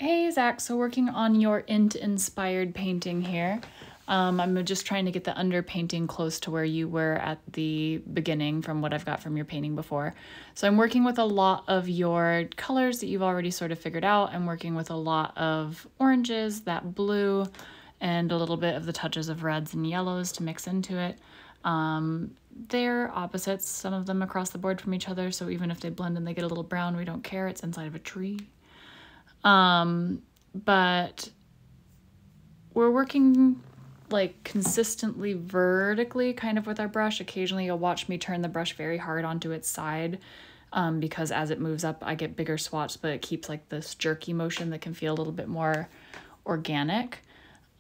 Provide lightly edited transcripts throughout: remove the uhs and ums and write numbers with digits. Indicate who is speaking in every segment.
Speaker 1: Hey Zach, so working on your int-inspired painting here. I'm just trying to get the underpainting close to where you were at the beginning from what I've got from your painting before. So I'm working with a lot of your colors that you've already sort of figured out. I'm working with a lot of oranges, that blue, and a little bit of the touches of reds and yellows to mix into it. They're opposites, some of them across the board from each other, so even if they blend and they get a little brown, we don't care. It's inside of a tree. But we're working like consistently vertically kind of with our brush. Occasionally you'll watch me turn the brush very hard onto its side because as it moves up I get bigger swatches, but it keeps like this jerky motion that can feel a little bit more organic.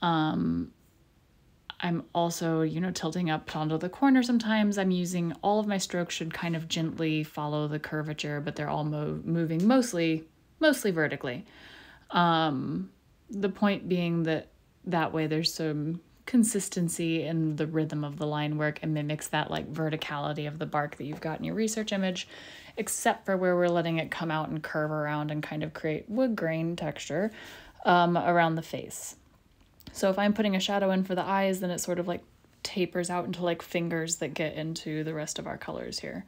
Speaker 1: I'm also, tilting up onto the corner sometimes. I'm using all of my strokes should kind of gently follow the curvature, but they're all moving mostly vertically. The point being that way there's some consistency in the rhythm of the line work and mimics that like verticality of the bark that you've got in your research image, except for where we're letting it come out and curve around and kind of create wood grain texture around the face. So if I'm putting a shadow in for the eyes, then it sort of like tapers out into like fingers that get into the rest of our colors here.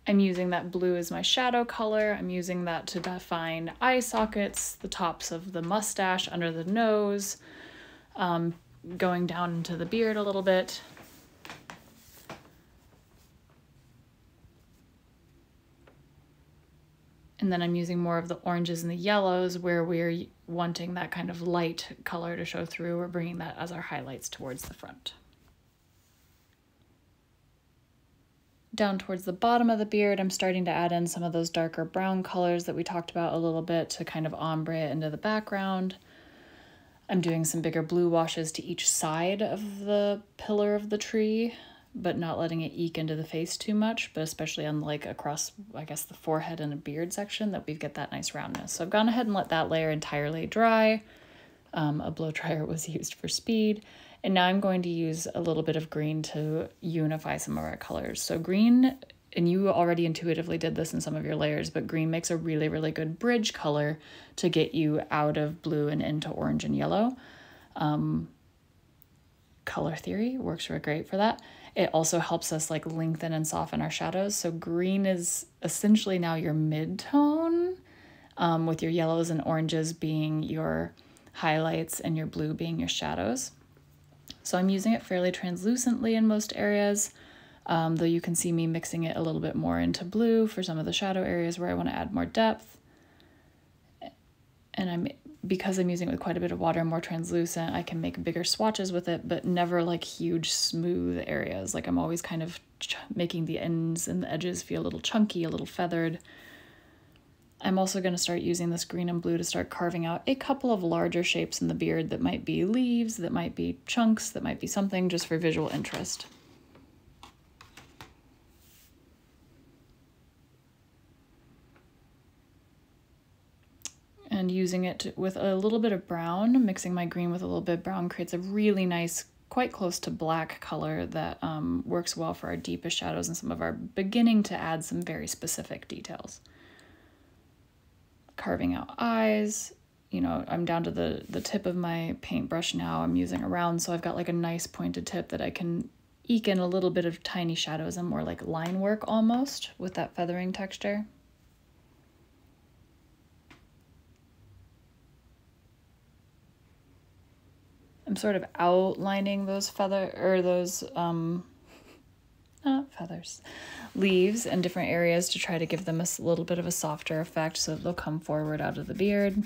Speaker 1: I'm using that blue as my shadow color. I'm using that to define eye sockets, the tops of the mustache, under the nose, going down into the beard a little bit. And then I'm using more of the oranges and the yellows where we're wanting that kind of light color to show through. We're bringing that as our highlights towards the front. Down towards the bottom of the beard, I'm starting to add in some of those darker brown colors that we talked about a little bit to kind of ombre it into the background. I'm doing some bigger blue washes to each side of the pillar of the tree, but not letting it eke into the face too much, but especially on like across, I guess, the forehead and the beard section that we get that nice roundness. So I've gone ahead and let that layer entirely dry. A blow dryer was used for speed. And now I'm going to use a little bit of green to unify some of our colors. So green, and you already intuitively did this in some of your layers, but green makes a really, really good bridge color to get you out of blue and into orange and yellow. Color theory works really great for that. It also helps us like lengthen and soften our shadows. So green is essentially now your mid-tone, with your yellows and oranges being your highlights and your blue being your shadows. So I'm using it fairly translucently in most areas, though you can see me mixing it a little bit more into blue for some of the shadow areas where I want to add more depth. And because I'm using it with quite a bit of water, more translucent, I can make bigger swatches with it, but never like huge smooth areas. Like I'm always kind of making the ends and the edges feel a little chunky, a little feathered. I'm also going to start using this green and blue to start carving out a couple of larger shapes in the beard that might be leaves, that might be chunks, that might be something just for visual interest. And using it with a little bit of brown, mixing my green with a little bit of brown creates a really nice, quite close to black color that works well for our deepest shadows and some of our beginning to add some very specific details. Carving out eyes, I'm down to the tip of my paintbrush now. I'm using a round, so I've got like a nice pointed tip that I can eke in a little bit of tiny shadows and more like line work almost with that feathering texture. I'm sort of outlining those leaves in different areas to try to give them a little bit of a softer effect so that they'll come forward out of the beard.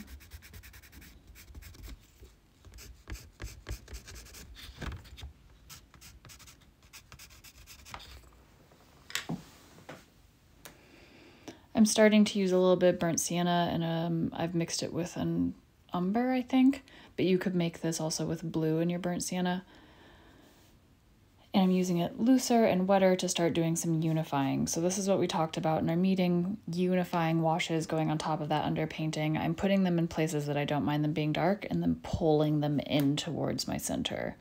Speaker 1: I'm starting to use a little bit of burnt sienna, and I've mixed it with an umber, I think, but you could make this also with blue in your burnt sienna. And I'm using it looser and wetter to start doing some unifying. So this is what we talked about in our meeting, unifying washes going on top of that underpainting. I'm putting them in places that I don't mind them being dark and then pulling them in towards my center.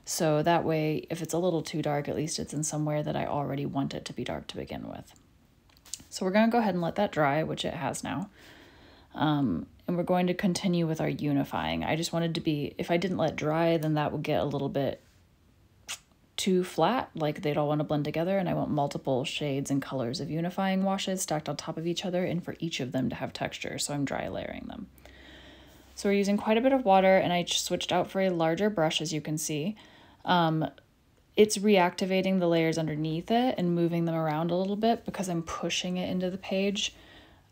Speaker 1: So that way, if it's a little too dark, at least it's in somewhere that I already want it to be dark to begin with. So we're going to go ahead and let that dry, which it has now. And we're going to continue with our unifying. I just wanted to be, if I didn't let dry, then that would get a little bit too flat, like they'd all want to blend together, and I want multiple shades and colors of unifying washes stacked on top of each other and for each of them to have texture, so I'm dry layering them. So we're using quite a bit of water, and I switched out for a larger brush, as you can see. It's reactivating the layers underneath it and moving them around a little bit because I'm pushing it into the page.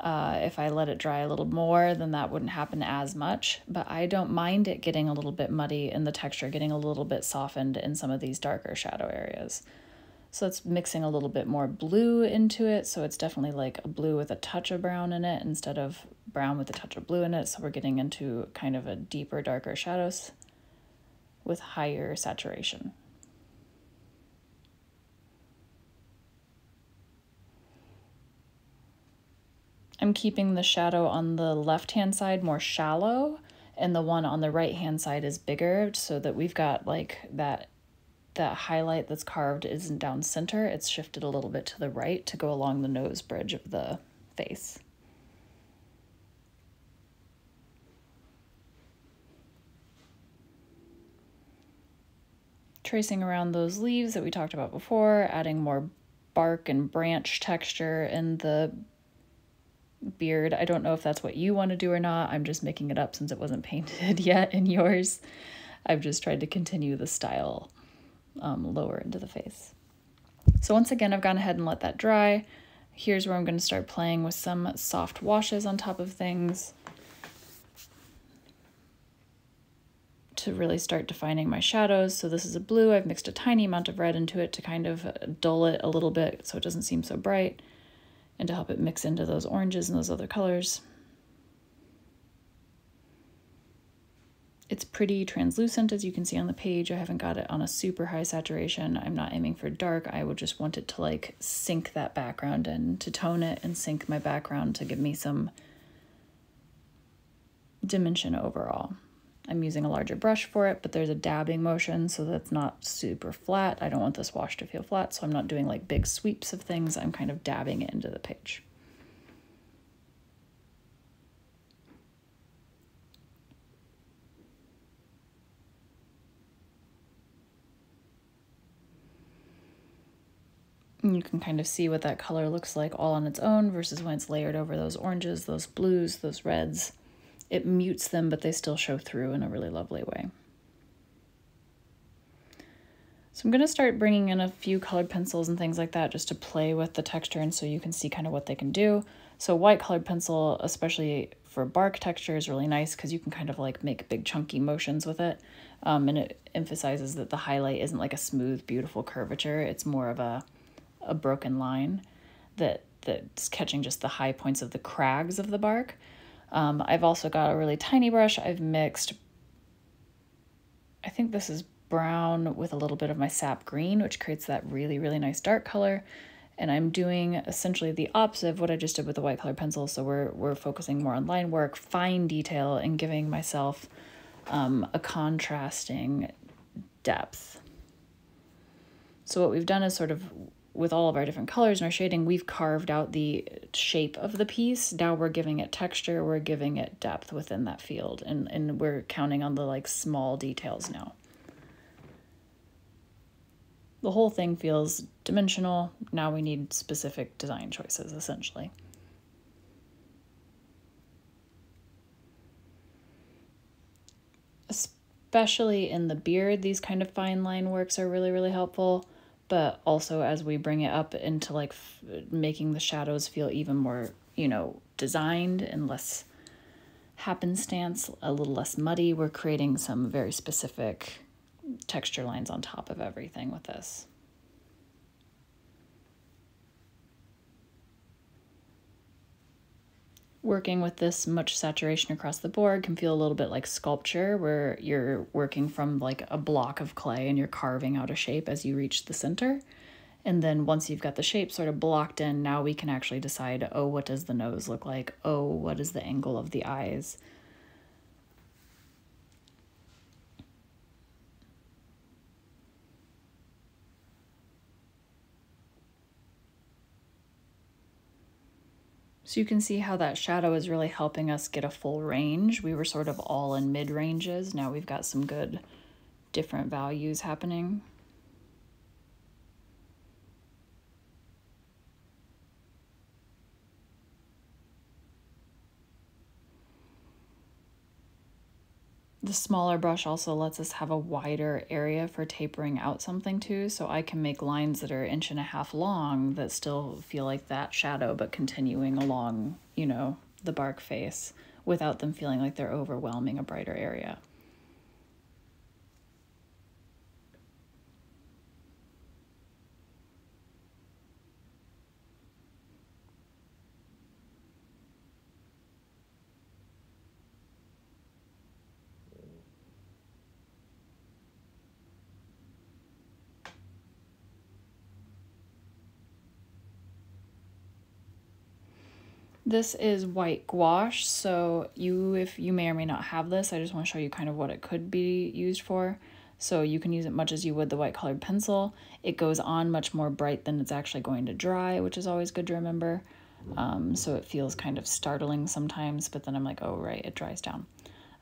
Speaker 1: If I let it dry a little more, then that wouldn't happen as much, but I don't mind it getting a little bit muddy and the texture getting a little bit softened in some of these darker shadow areas. So it's mixing a little bit more blue into it, so it's definitely like a blue with a touch of brown in it instead of brown with a touch of blue in it, so we're getting into kind of a deeper, darker shadows with higher saturation. I'm keeping the shadow on the left-hand side more shallow, and the one on the right-hand side is bigger, so that we've got like that highlight that's carved isn't down center, it's shifted a little bit to the right to go along the nose bridge of the face. Tracing around those leaves that we talked about before, adding more bark and branch texture in the beard. I don't know if that's what you want to do or not. I'm just making it up since it wasn't painted yet in yours. I've just tried to continue the style lower into the face. So once again, I've gone ahead and let that dry. Here's where I'm going to start playing with some soft washes on top of things to really start defining my shadows. So this is a blue. I've mixed a tiny amount of red into it to kind of dull it a little bit so it doesn't seem so bright, and to help it mix into those oranges and those other colors. It's pretty translucent, as you can see on the page. I haven't got it on a super high saturation. I'm not aiming for dark. I would just want it to like sink that background in, to tone it and sink my background to give me some dimension overall. I'm using a larger brush for it, but there's a dabbing motion, so that's not super flat. I don't want this wash to feel flat, so I'm not doing like big sweeps of things. I'm kind of dabbing it into the page. And you can kind of see what that color looks like all on its own versus when it's layered over those oranges, those blues, those reds. It mutes them, but they still show through in a really lovely way. So I'm going to start bringing in a few colored pencils and things like that just to play with the texture and so you can see kind of what they can do. So white colored pencil, especially for bark texture, is really nice because you can kind of like make big chunky motions with it. And it emphasizes that the highlight isn't like a smooth, beautiful curvature. It's more of a broken line that's catching just the high points of the crags of the bark. I've also got a really tiny brush. I've mixed, I think this is brown with a little bit of my sap green, which creates that really, really nice dark color. And I'm doing essentially the opposite of what I just did with the white colored pencil. So we're focusing more on line work, fine detail, and giving myself a contrasting depth. So what we've done is sort of, with all of our different colors and our shading, we've carved out the shape of the piece. Now we're giving it texture, we're giving it depth within that field, and we're counting on the like small details now. The whole thing feels dimensional. Now we need specific design choices, essentially. Especially in the beard, these kind of fine line works are really, really helpful. But also as we bring it up into like making the shadows feel even more, you know, designed and less happenstance, a little less muddy, we're creating some very specific texture lines on top of everything with this. Working with this much saturation across the board can feel a little bit like sculpture, where you're working from like a block of clay and you're carving out a shape as you reach the center. And then once you've got the shape sort of blocked in, now we can actually decide, oh, what does the nose look like? Oh, what is the angle of the eyes? So you can see how that shadow is really helping us get a full range. We were sort of all in mid ranges. Now we've got some good different values happening. The smaller brush also lets us have a wider area for tapering out something too, so I can make lines that are 1.5 inches long that still feel like that shadow, but continuing along, you know, the bark face without them feeling like they're overwhelming a brighter area. This is white gouache, so if you may or may not have this, I just want to show you kind of what it could be used for. So you can use it much as you would the white colored pencil. It goes on much more bright than it's actually going to dry, which is always good to remember. So it feels kind of startling sometimes, but then I'm like, oh right, it dries down.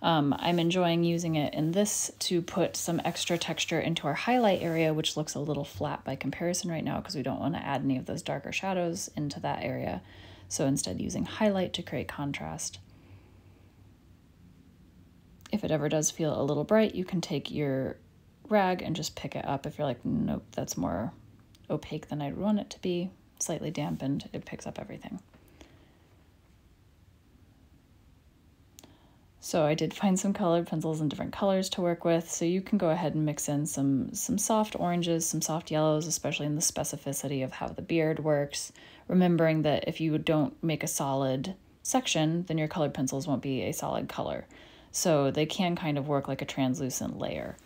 Speaker 1: I'm enjoying using it in this to put some extra texture into our highlight area, which looks a little flat by comparison right now because we don't want to add any of those darker shadows into that area. So instead using highlight to create contrast. If it ever does feel a little bright, you can take your rag and just pick it up. If you're like, nope, that's more opaque than I'd want it to be, slightly dampened, it picks up everything. So I did find some colored pencils in different colors to work with, so you can go ahead and mix in some soft oranges, some soft yellows, especially in the specificity of how the beard works, remembering that if you don't make a solid section, then your colored pencils won't be a solid color. So they can kind of work like a translucent layer,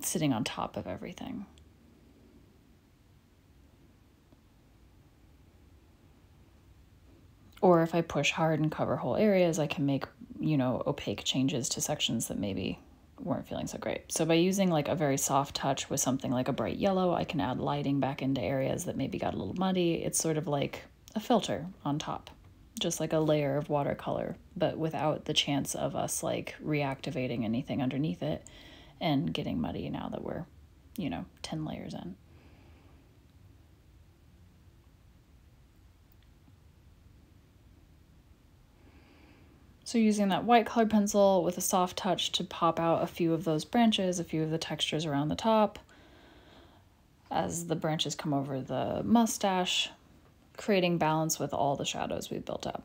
Speaker 1: sitting on top of everything. Or if I push hard and cover whole areas, I can make, you know, opaque changes to sections that maybe weren't feeling so great. So by using like a very soft touch with something like a bright yellow, I can add lighting back into areas that maybe got a little muddy. It's sort of like a filter on top, just like a layer of watercolor, but without the chance of us like reactivating anything underneath it and getting muddy now that we're, you know, 10 layers in. So using that white colored pencil with a soft touch to pop out a few of those branches, a few of the textures around the top, as the branches come over the mustache, creating balance with all the shadows we've built up.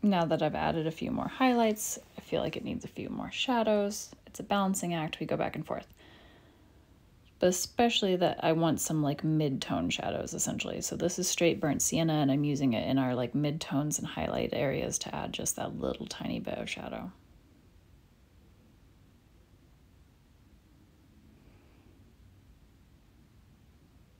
Speaker 1: Now that I've added a few more highlights, I feel like it needs a few more shadows. It's a balancing act, we go back and forth. But especially that I want some like mid-tone shadows essentially. So this is straight burnt sienna and I'm using it in our like mid-tones and highlight areas to add just that little tiny bit of shadow.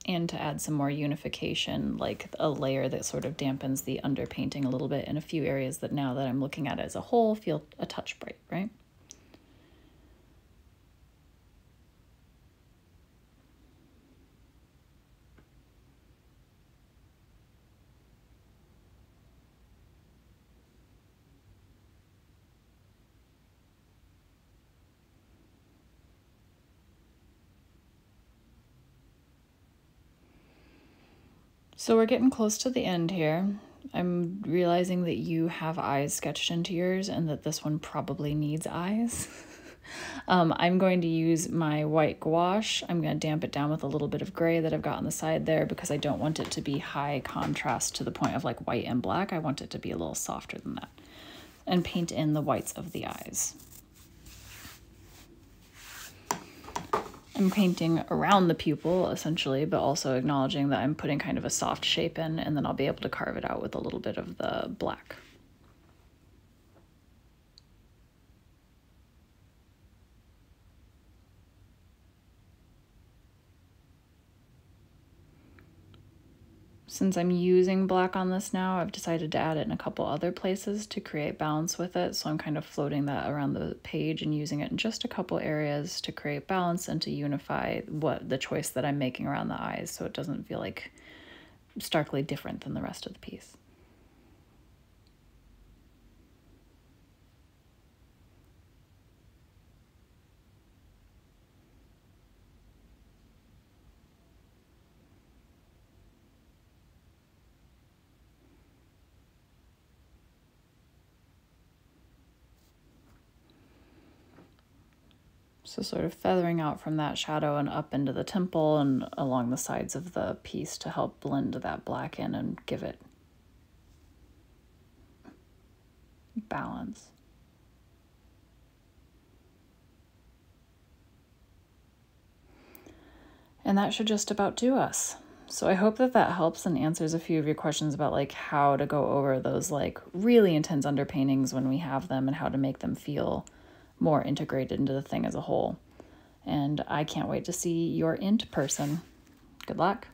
Speaker 1: And to add some more unification, like a layer that sort of dampens the underpainting a little bit in a few areas that now that I'm looking at it as a whole feel a touch bright, right? So we're getting close to the end here. I'm realizing that you have eyes sketched into yours and that this one probably needs eyes. I'm going to use my white gouache. I'm going to damp it down with a little bit of gray that I've got on the side there because I don't want it to be high contrast to the point of like white and black. I want it to be a little softer than that. And paint in the whites of the eyes. I'm painting around the pupil essentially, but also acknowledging that I'm putting kind of a soft shape in, and then I'll be able to carve it out with a little bit of the black. Since I'm using black on this now, I've decided to add it in a couple other places to create balance with it. So I'm kind of floating that around the page and using it in just a couple areas to create balance and to unify the choice that I'm making around the eyes, so it doesn't feel like starkly different than the rest of the piece. So sort of feathering out from that shadow and up into the temple and along the sides of the piece to help blend that black in and give it balance. And that should just about do us. So I hope that that helps and answers a few of your questions about like how to go over those like really intense underpaintings when we have them and how to make them feel more integrated into the thing as a whole. And I can't wait to see your int person. Good luck.